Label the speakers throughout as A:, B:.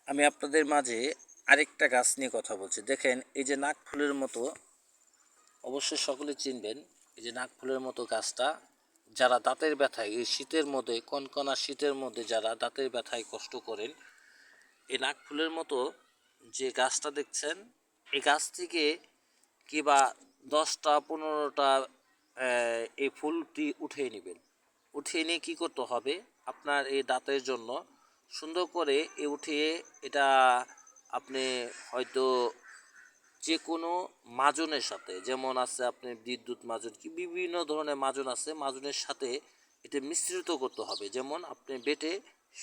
A: আমি আপনাদের মাঝে আরেকটা গাছ নিয়ে কথা বলছি। দেখেন, এই যে নাক ফুলের মতো, অবশ্যই সকলে চিনবেন এই যে নাক ফুলের মতো গাছটা। যারা দাঁতের ব্যথায় এই শীতের মধ্যে, কনকনা শীতের মধ্যে যারা দাঁতের ব্যথায় কষ্ট করেন, এই নাক ফুলের মতো যে গাছটা দেখছেন, এই গাছ থেকে কিবা 10টা 15টা এই ফুলটি উঠিয়ে নেবেন। উঠিয়ে নিয়ে কী করতে হবে, আপনার এই দাঁতের জন্য সুন্দর করে উঠিয়ে এটা আপনি হয়তো যে কোনো মাজনের সাথে, যেমন আছে আপনি বিদ্যুৎ মাজন, কি বিভিন্ন ধরনের মাজন আছে, মাজনের সাথে এটা মিশ্রিত করতে হবে। যেমন আপনি বেটে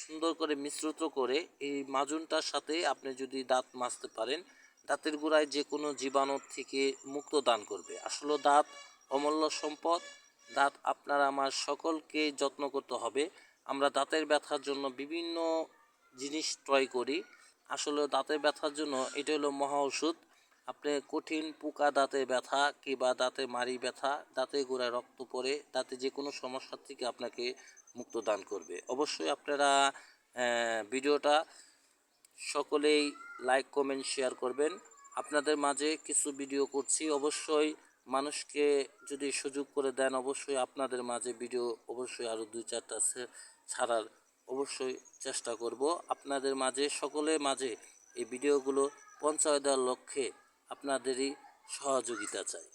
A: সুন্দর করে মিশ্রিত করে এই মাজনটার সাথে আপনি যদি দাঁত মাজতে পারেন, দাঁতের গোড়ায় যে কোনো জীবাণু থেকে মুক্ত দান করবে। আসলে দাঁত অমূল্য সম্পদ। দাঁত আপনার আমার সকলকে যত্ন করতে হবে। আমরা দাঁতের ব্যথার জন্য বিভিন্ন জিনিস ক্রয় করি। আসলে দাঁতের ব্যথার জন্য এটা হলো মহা ওষুধ। আপনি কঠিন পোকা দাঁতে ব্যথা কিংবা দাঁতে মাড়ি ব্যথা, দাঁতে গোড়ায় রক্ত পড়ে, দাঁতে যে কোনো সমস্যা থেকে আপনাকে মুক্ত দান করবে। অবশ্যই আপনারা ভিডিওটা সকলেই লাইক কমেন্ট শেয়ার করবেন। আপনাদের মাঝে কিছু ভিডিও করছি, অবশ্যই মানুষকে যদি সুযোগ করে দেন, অবশ্যই আপনাদের মাঝে ভিডিও অবশ্যই আরও 2-4টা ছাড়ার অবশ্যই চেষ্টা করব। আপনাদের মাঝে সকলের মাঝে এই ভিডিওগুলো পৌঁছায় দেওয়ার লক্ষ্যে আপনাদেরই সহযোগিতা চাই।